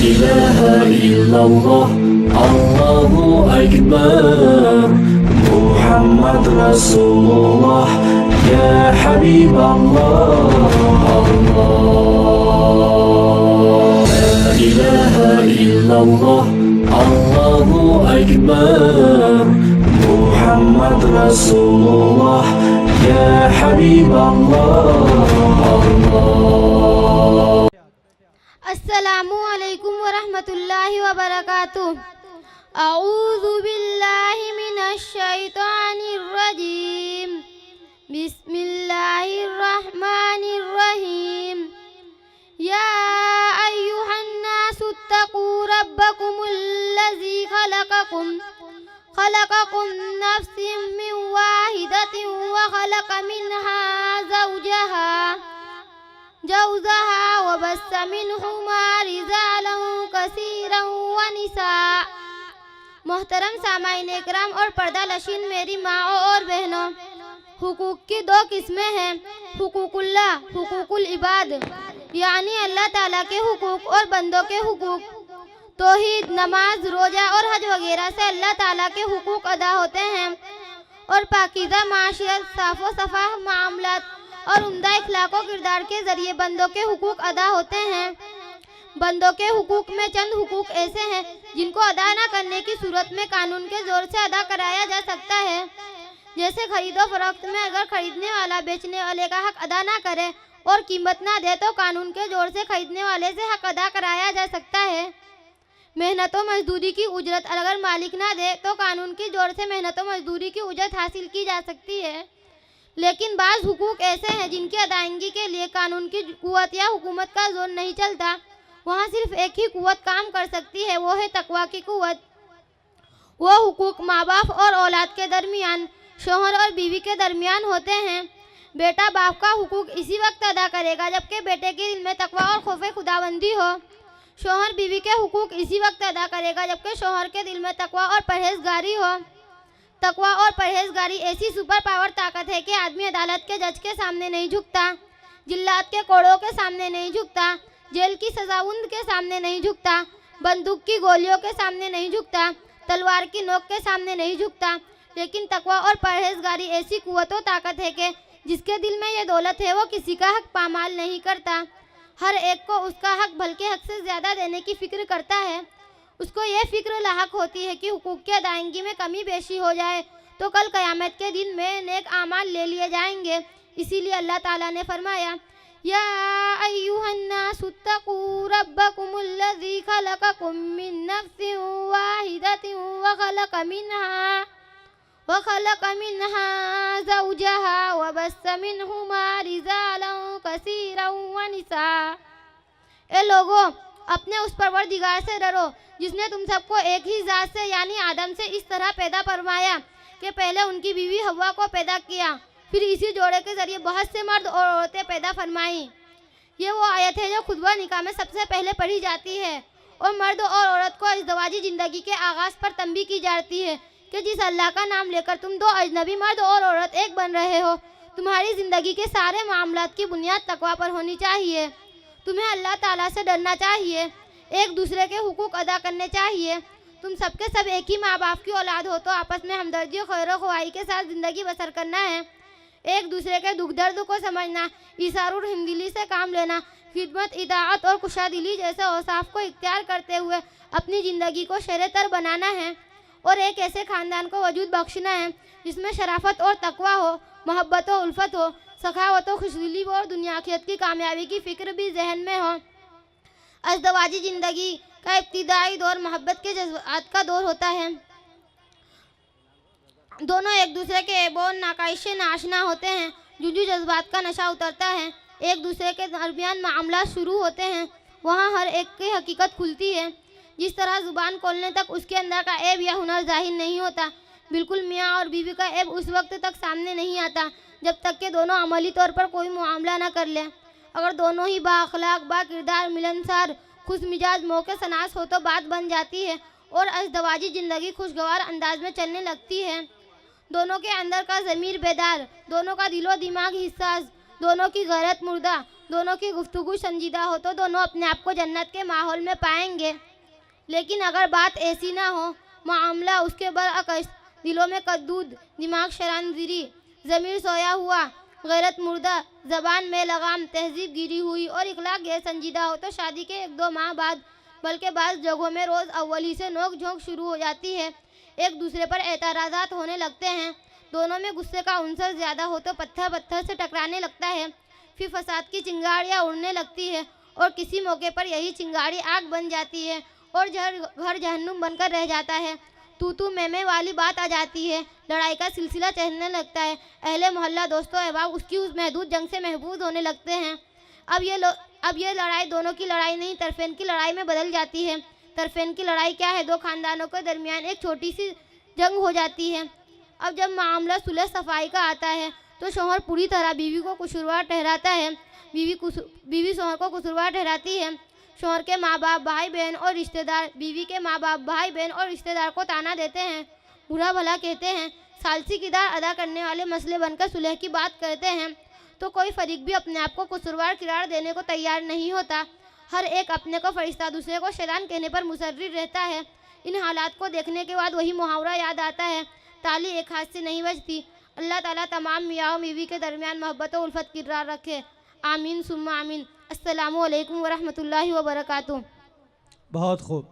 ilaha illallah, Allahu akbar, Muhammad Rasulullah, ya Habib Allah. La ilaha illallah, Allahu akbar, Muhammad Rasulullah, ya Habib Allah. अस्सलामु अलैकुम वरहमतुल्लाहि वबरकातुह। अऊज़ु बिल्लाहि मिनश शैतानिर रजीम। बिस्मिल्लाहिर रहमानिर रहीम। या अय्युहन नासु इत्तक़ू रब्बकुमुल्लज़ी खलक़कुम नफ्सिम मिन वाहिदतिन व खलक़ मिन्हा ज़ौजहा वबस्स मिनहुमा रिजालन कसीरन व निसा। मोहतरम सामाईन इकराम और पर्दा नशीन मेरी माओ और बहनों, हुकूक की दो किस्में हैं, हुकूकुल्लाह, हुकूकुल इबाद, यानी अल्लाह ताला के हुकूक और बंदों के हुकूक। तौहीद, नमाज, रोजा और हज वगैरह से अल्लाह ताला के हुकूक अदा होते हैं और पाकीज़ा माशियत, साफ़ो सफ़ाह मामलात और उम्दा इखलाक़ और किरदार के ज़रिए बंदों के हुकूक अदा होते हैं। बंदों के हुकूक में चंद हुकूक ऐसे हैं जिनको अदा न करने की सूरत में कानून के ज़ोर से अदा कराया जा सकता है। जैसे खरीदो फरोख्त में अगर खरीदने वाला बेचने वाले का हक अदा ना करे और कीमत ना दे तो कानून के ज़ोर से खरीदने वाले से हक अदा कराया जा सकता है। मेहनत व मजदूरी की उजरत अगर मालिक ना दे तो कानून की ज़ोर से मेहनत व मजदूरी की उजरत हासिल की जा सकती है। लेकिन बाज़ हुकूक ऐसे हैं जिनकी अदायगी के लिए कानून की कुव्वत या हुकूमत का जोर नहीं चलता। वहाँ सिर्फ एक ही कुव्वत काम कर सकती है, वो है तकवा की कुव्वत। वो हुकूक माँ बाप और औलाद के दरमियान, शोहर और बीवी के दरमियान होते हैं। बेटा बाप का हुकूक इसी वक्त अदा करेगा जबकि बेटे के दिल में तकवा और खौफ खुदाबंदी हो। शोहर बीवी के हुकूक इसी वक्त अदा करेगा जबकि शोहर के दिल में तकवा और परहेजगारी हो। तकवा और परहेजगारी ऐसी सुपर पावर ताकत है कि आदमी अदालत के जज के सामने नहीं झुकता, जिल्लात के कोड़ों के सामने नहीं झुकता, जेल की सजाउंद के सामने नहीं झुकता, बंदूक की गोलियों के सामने नहीं झुकता, तलवार की नोक के सामने नहीं झुकता। लेकिन तकवा और परहेजगारी ऐसी कुव्वत व ताकत है कि जिसके दिल में ये दौलत है वो किसी का हक पामाल नहीं करता, हर एक को उसका हक बल्कि हक से ज़्यादा देने की फ़िक्र करता है। उसको ये फ़िक्र लाहक होती है कि हुकूक की अदायगी में कमी बेशी हो जाए तो कल क़यामत के दिन में नेक आमाल ले लिए जाएंगे। इसीलिए अल्लाह ताला ने फरमाया, या अय्युहन्नासु इत्तक़ू रब्बकुमुल्लज़ी खलक़कुम मिन नफ्सिन वाहिदतिन व खलक़ मिन्हा ज़ौजहा वबस्स मिनहुमा रिजालन कसीरन व निसा। ए लोगों, अपने उस परवरदिगार से डरो जिसने तुम सबको एक ही ज़ात से यानी आदम से इस तरह पैदा फरमाया कि पहले उनकी बीवी हव्वा को पैदा किया, फिर इसी जोड़े के ज़रिए बहुत से मर्द और औरतें पैदा फरमाई। ये वो आयत है जो खुतबा निकाह में सबसे पहले पढ़ी जाती है और मर्द और औरत को इज़्दवाजी ज़िंदगी के आगाज़ पर तंबीह की जाती है कि जिस अल्लाह का नाम लेकर तुम दो अजनबी मर्द और औरत एक बन रहे हो, तुम्हारी ज़िंदगी के सारे मामलात की बुनियाद तकवा पर होनी चाहिए। तुम्हें अल्लाह ताला से डरना चाहिए, एक दूसरे के हुकूक अदा करने चाहिए। तुम सबके सब एक ही माँ बाप की औलाद हो तो आपस में हमदर्दी और खैर ख्वाही के साथ ज़िंदगी बसर करना है। एक दूसरे के दुख दर्द को समझना, इसारुर हिमदिली से काम लेना, खिदमत, इताअत और कुशादिली जैसे औसाफ को इख्तियार करते हुए अपनी ज़िंदगी को शरतर बनाना है और एक ऐसे ख़ानदान को वजूद बख्शना है जिसमें शराफत और तकवा हो, मोहब्बत और उल्फत हो, सखावत और खुशदिली हो और दुनिया आखिरत की कामयाबी की फ़िक्र भी जहन में हो। अज़दवाजी ज़िंदगी का इब्तिदाई दौर मोहब्बत के जज्बात का दौर होता है। दोनों एक दूसरे के ऐब और नाकाइश से नाशना होते हैं। जो जज्बात का नशा उतरता है, एक दूसरे के दरमियान मामला शुरू होते हैं, वहाँ हर एक की हकीकत खुलती है। जिस तरह ज़ुबान खोलने तक उसके अंदर का ऐब या हुनर ज़ाहिर नहीं होता, बिल्कुल मियाँ और बीवी का ऐब उस वक्त तक सामने नहीं आता जब तक कि दोनों अमली तौर पर कोई मामला ना कर लें। अगर दोनों ही बाअखलाक, बाकिरदार, मिलनसार, खुश मिजाज, मौके सनास हो तो बात बन जाती है और अज़दवाजी ज़िंदगी खुशगवार अंदाज में चलने लगती है। दोनों के अंदर का ज़मीर बेदार, दोनों का दिलो दिमाग हिस्सास, दोनों की गैरत मुर्दा, दोनों की गुफ्तगू संजीदा हो तो दोनों अपने आप को जन्नत के माहौल में पाएंगे। लेकिन अगर बात ऐसी ना हो, मामला उसके बरअक्स, दिलों में कद्दूद, दिमाग शरानजिरी, ज़मीर सोया हुआ, गैरत मुर्दा, ज़बान में लगाम, तहजीब गिरी हुई और इखलाक गैर संजीदा हो तो शादी के 1-2 माह बाद, बल्कि बाज़ जगहों में रोज़ अव्वली से नोक झोंक शुरू हो जाती है। एक दूसरे पर एतराज़ात होने लगते हैं। दोनों में गुस्से का उनसर ज़्यादा हो तो पत्थर पत्थर से टकराने लगता है। फिर फसाद की चिंगारियाँ उड़ने लगती है और किसी मौके पर यही चिंगारी आग बन जाती है और घर जहन्नुम बनकर रह जाता है। तू मैं वाली बात आ जाती है। लड़ाई का सिलसिला चलने लगता है। अहले मोहल्ला, दोस्तों अहबाब उसकी उस महदूद जंग से महफूज होने लगते हैं। अब ये लड़ाई दोनों की लड़ाई नहीं, तरफेन की लड़ाई में बदल जाती है। तरफेन की लड़ाई क्या है? 2 खानदानों के दरमियान एक छोटी सी जंग हो जाती है। अब जब मामला सुलह सफाई का आता है तो शौहर पूरी तरह बीवी को कसूरवार ठहराता है। बीवी शौहर को कसूरवार ठहराती है। शौहर के माँ बाप, भाई बहन और रिश्तेदार बीवी के माँ बाप, भाई बहन और रिश्तेदार को ताना देते हैं, बुरा भला कहते हैं, सालसी किरदार अदा करने वाले मसले बनकर सुलह की बात करते हैं तो कोई फरीक भी अपने आप को कसूरवार किरार देने को तैयार नहीं होता। हर एक अपने को फरिश्ता, दूसरे को शैतान कहने पर मुसर्रिर रहता है। इन हालात को देखने के बाद वही मुहावरा याद आता है, ताली एक हाथ से नहीं बजती। अल्लाह ताला तमाम मियाँ बीवी के दरमियान मोहब्बत और उल्फत किरदार रखे। आमीन सुम्मा आमीन। अस्सलामु अलैकुम व रहमतुल्लाहि व बरकातुहू। बहुत खूब।